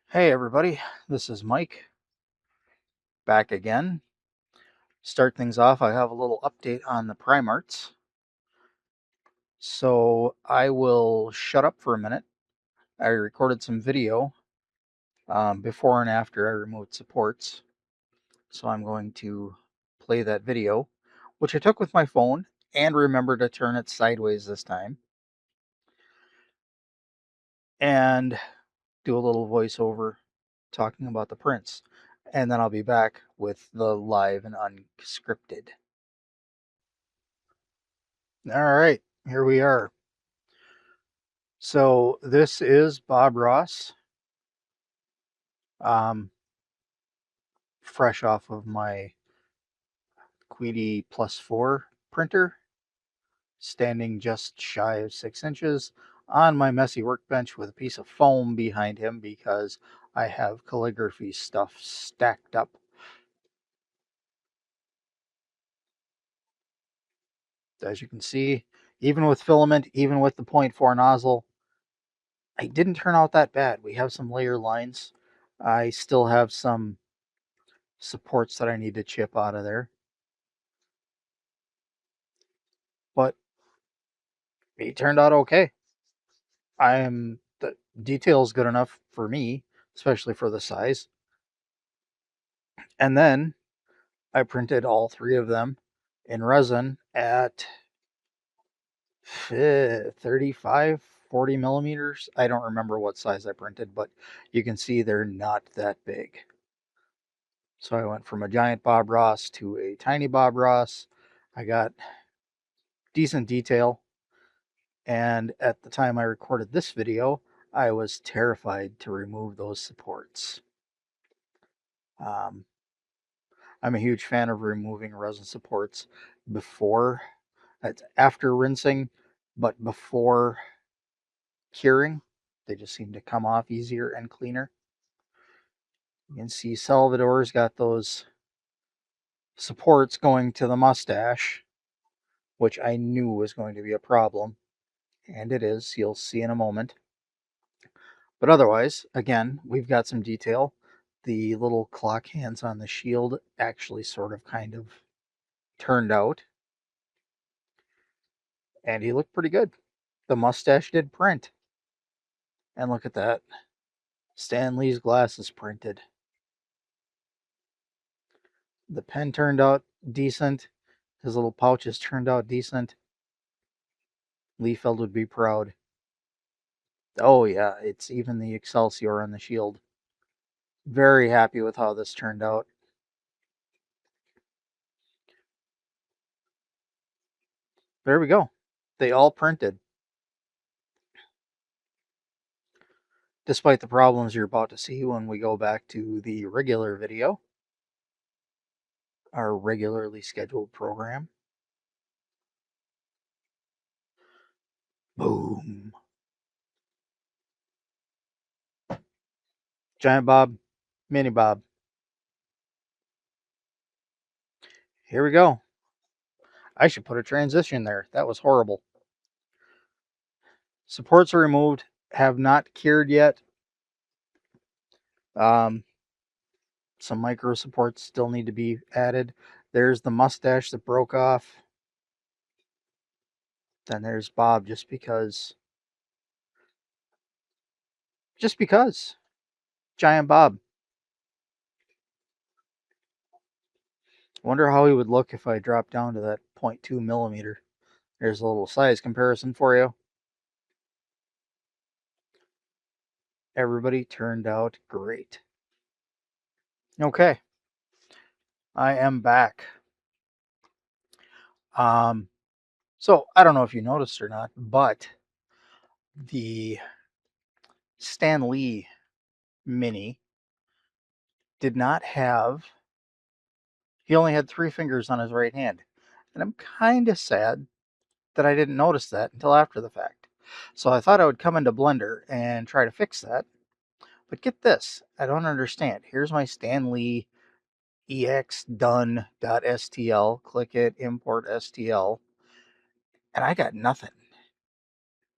Hey everybody, this is Mike, back again. Start things off, I have a little update on the Primarts. So I will shut up for a minute. I recorded some video before and after I removed supports. So I'm going to play that video, which I took with my phone and remember to turn it sideways this time. And do a little voiceover talking about the prints. And then I'll be back with the live and unscripted. All right, here we are. So this is Bob Ross, fresh off of my Queedy +4 printer, standing just shy of 6 inches on my messy workbench with a piece of foam behind him because I have calligraphy stuff stacked up. As you can see, even with filament, even with the 0.4 nozzle, it didn't turn out that bad. We have some layer lines. I still have some supports that I need to chip out of there. But he turned out okay. The detail's good enough for me, especially for the size. And then I printed all three of them in resin at 35, 40 millimeters. I don't remember what size I printed, but you can see they're not that big. So I went from a giant Bob Ross to a tiny Bob Ross. I got decent detail. And at the time I recorded this video, I was terrified to remove those supports. I'm a huge fan of removing resin supports before, after rinsing, but before curing. They just seem to come off easier and cleaner. You can see Salvador's got those supports going to the mustache, which I knew was going to be a problem. And it is, you'll see in a moment. But otherwise, again, we've got some detail. The little clock hands on the shield actually sort of kind of turned out. And he looked pretty good. The mustache did print. And look at that. Stan Lee's glasses printed. The pen turned out decent. His little pouches turned out decent. Liefeld would be proud. Oh yeah, it's even the Excelsior on the shield. Very happy with how this turned out. There we go. They all printed. Despite the problems you're about to see when we go back to the regular video. Our regularly scheduled program. Boom. Giant Bob, Mini Bob. Here we go. I should put a transition there. That was horrible. Supports are removed. Have not cured yet. Some micro supports still need to be added. There's the mustache that broke off. Then there's Bob just because. Just because. Giant Bob. Wonder how he would look if I dropped down to that 0.2 millimeter. There's a little size comparison for you. Everybody turned out great. Okay. I am back. So I don't know if you noticed or not, but the Stan Lee Mini did not have, he only had 3 fingers on his right hand. And I'm kind of sad that I didn't notice that until after the fact. So I thought I would come into Blender and try to fix that. But get this, I don't understand. Here's my Stan Lee exdone.stl. Click it, import STL. And I got nothing.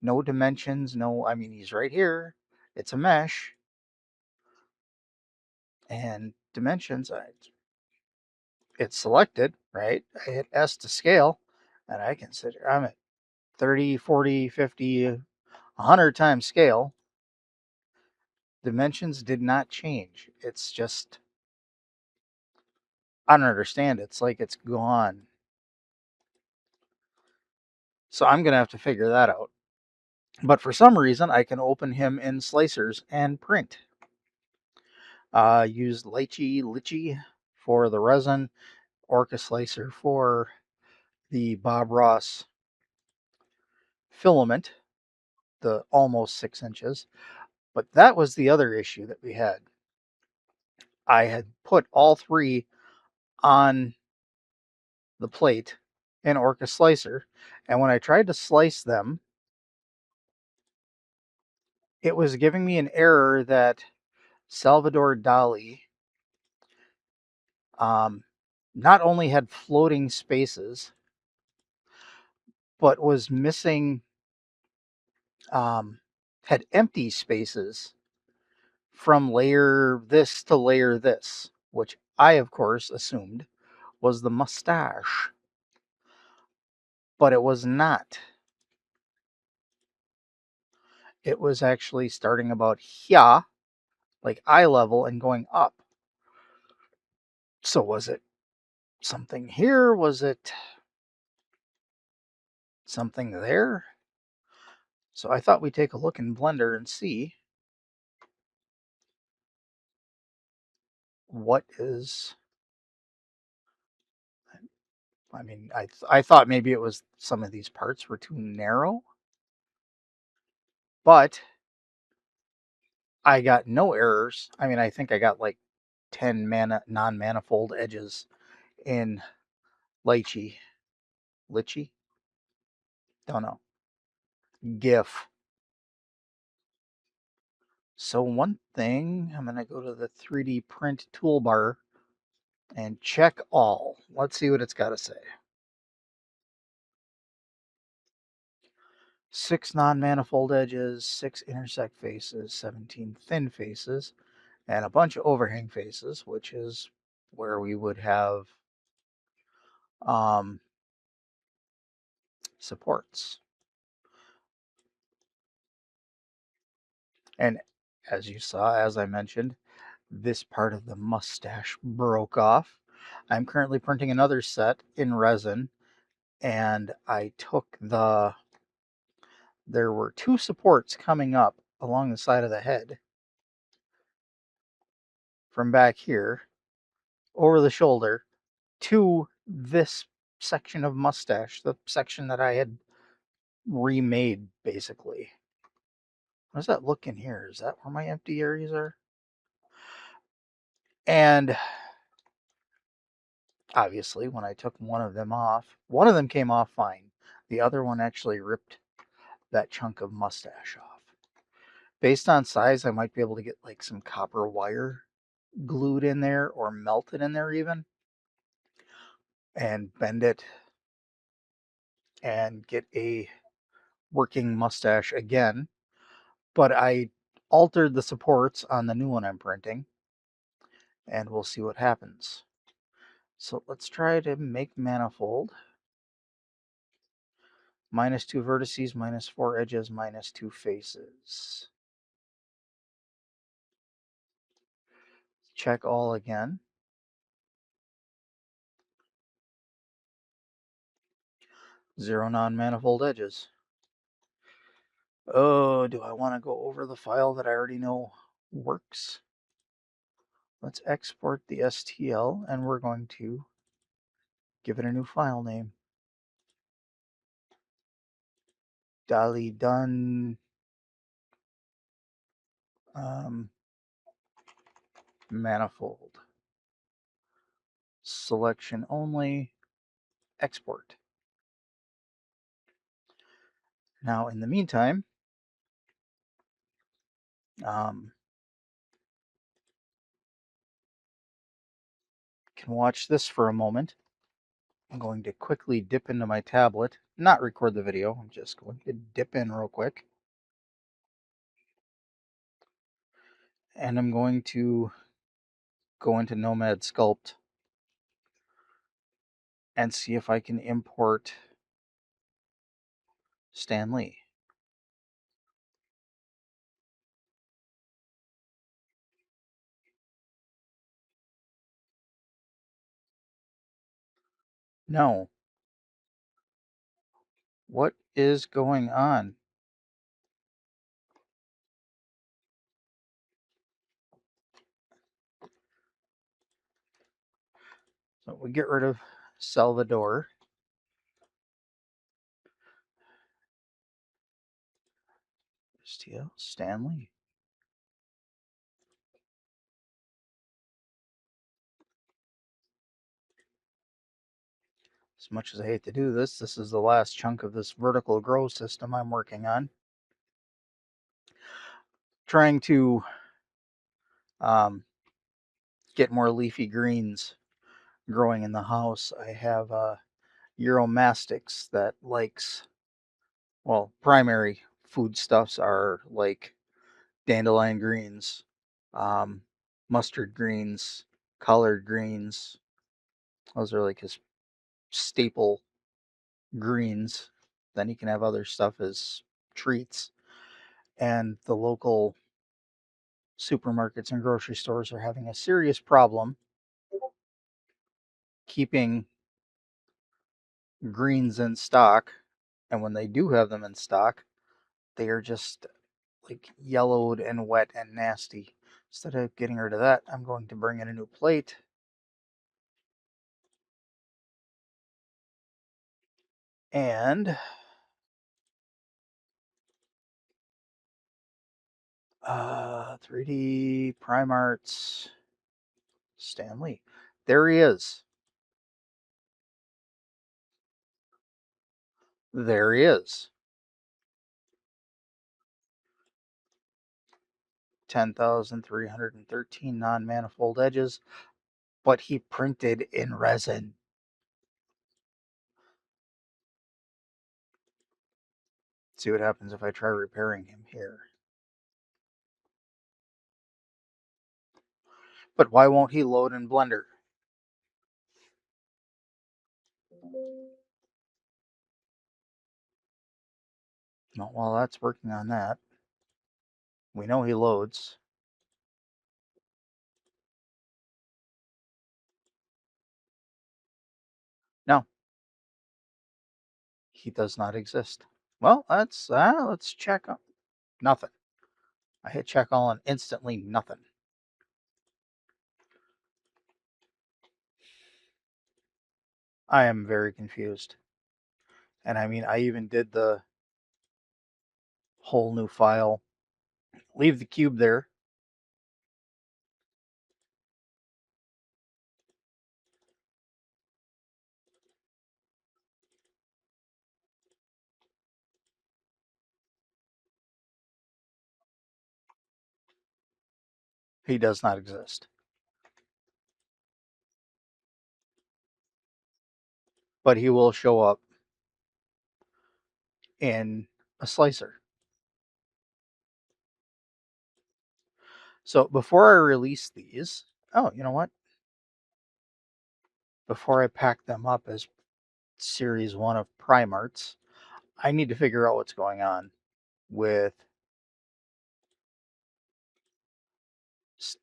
No dimensions, no, I mean, he's right here. It's a mesh. and dimensions. It's selected, right? I hit S to scale, and I consider I'm at 30, 40, 50, 100 times scale. Dimensions did not change. It's just, I don't understand. It's like it's gone. So I'm going to have to figure that out. But for some reason, I can open him in slicers and print. Used Litchi for the resin, Orca Slicer for the Bob Ross filament, the almost 6 inches. But that was the other issue that we had. I had put all three on the plate in Orca Slicer, and when I tried to slice them, it was giving me an error that Salvador Dali not only had floating spaces, but was missing, had empty spaces from layer this to layer this, which I, of course, assumed was the mustache, but it was not. It was actually starting about here, like eye level, and going up. So was it something here? Was it something there? So I thought we'd take a look in Blender and see what is. I mean, I thought maybe it was some of these parts were too narrow, but I got no errors. I mean, I think I got like 10 non-manifold edges in Lychee. Litchi? Don't know. GIF. So one thing, I'm going to go to the 3D print toolbar and check all. Let's see what it's got to say. 6 non-manifold edges, 6 intersect faces, 17 thin faces, and a bunch of overhang faces, which is where we would have supports. And as you saw, as I mentioned, this part of the mustache broke off. I'm currently printing another set in resin, and I took there were 2 supports coming up along the side of the head from back here over the shoulder to this section of mustache, the section that I had remade basically. How does that look in here? Is that where my empty areas are? And obviously, when I took one of them off, one of them came off fine. The other one actually ripped that chunk of mustache off. Based on size, I might be able to get like some copper wire glued in there or melted in there even, and bend it and get a working mustache again. But I altered the supports on the new one I'm printing, and we'll see what happens. So let's try to make manifold. -2 vertices, -4 edges, -2 faces. Check all again. 0 non-manifold edges. Oh, do I want to go over the file that I already know works? Let's export the STL, and we're going to give it a new file name. Dali done. Manifold. Selection only. Export. Now, in the meantime, can watch this for a moment. I'm going to quickly dip into my tablet, not record the video. I'm just going to dip in real quick. And I'm going to go into Nomad Sculpt and see if I can import Stan Lee. No. What is going on? So we get rid of Salvador. STL, Stan Lee. As much as I hate to do this, this is the last chunk of this vertical grow system I'm working on. Trying to get more leafy greens growing in the house. I have Euromastix that likes, well, primary foodstuffs are like dandelion greens, um, mustard greens, collard greens. Those are like his staple greens. Then he can have other stuff as treats. And the local supermarkets and grocery stores are having a serious problem keeping greens in stock. And when they do have them in stock, they are just like yellowed and wet and nasty. Instead of getting rid of that, I'm going to bring in a new plate. And 3D Primarts Stan Lee. There he is. There he is. 10,313 non-manifold edges, but he printed in resin. See what happens if I try repairing him here. But why won't he load in Blender? No, well, that's working on that. We know he loads. No, he does not exist. Well, let's check. Nothing. I hit check all and instantly nothing. I am very confused. And I mean, I even did the whole new file. Leave the cube there. He does not exist. But he will show up in a slicer. So before I release these, oh, you know what? Before I pack them up as series 1 of Primarts, I need to figure out what's going on with this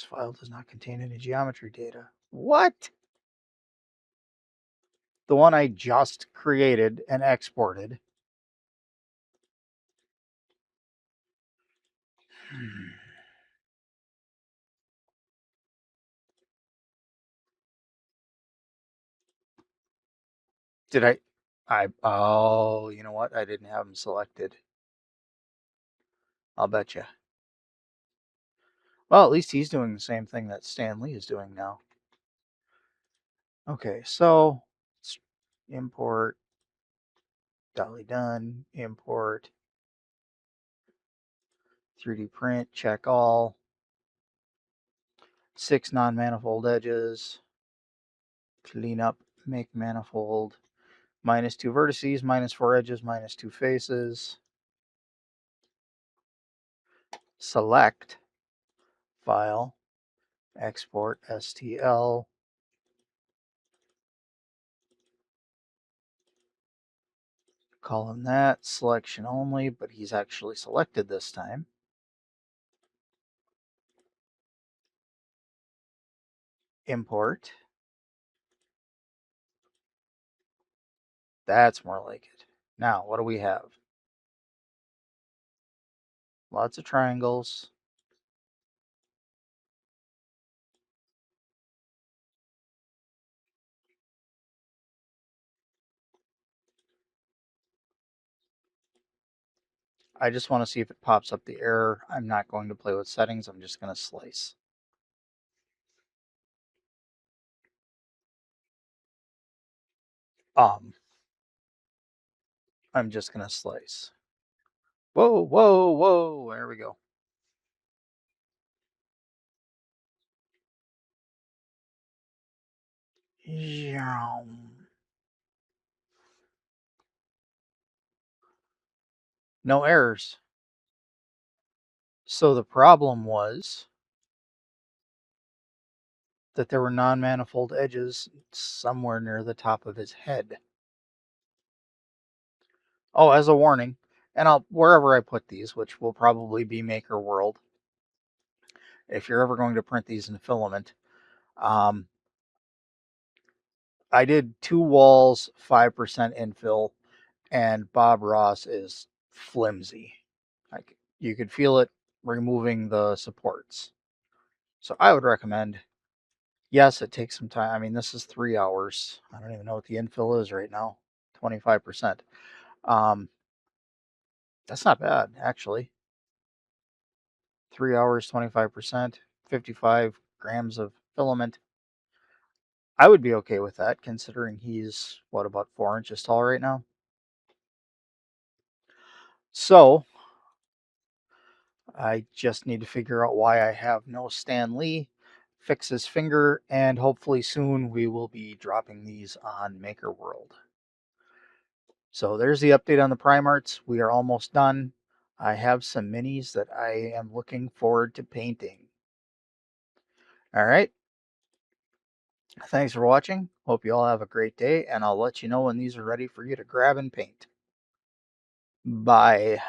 file does not contain any geometry data. What? The one I just created and exported. Did oh, you know what? I didn't have them selected. I'll bet you. Well, at least he's doing the same thing that Stan Lee is doing now. Okay, so let's import Dolly done, import 3D print, check all, 6 non-manifold edges, clean up, make manifold, -2 vertices, -4 edges, -2 faces, select File, Export, STL. Call him that, selection only, but he's actually selected this time. Import. That's more like it. Now, what do we have? Lots of triangles. I just want to see if it pops up the error. I'm not going to play with settings. I'm just going to slice. I'm just going to slice. Whoa, whoa, whoa. There we go. No errors. So the problem was that there were non-manifold edges somewhere near the top of his head. Oh, as a warning, and wherever I put these, which will probably be Maker World, if you're ever going to print these in filament, I did 2 walls, 5% infill, and Bob Ross is flimsy. Like, you could feel it removing the supports. So I would recommend, yes, it takes some time. I mean, this is 3 hours. I don't even know what the infill is right now, 25%. That's not bad, actually. 3 hours, 25%, 55 grams of filament. I would be okay with that, considering he's, what, about 4 inches tall right now? So, I just need to figure out why I have no Stan Lee, fix his finger, and hopefully soon we will be dropping these on Maker World. So there's the update on the Primarts. We are almost done. I have some minis that I am looking forward to painting. All right. Thanks for watching. Hope you all have a great day, and I'll let you know when these are ready for you to grab and paint. Bye.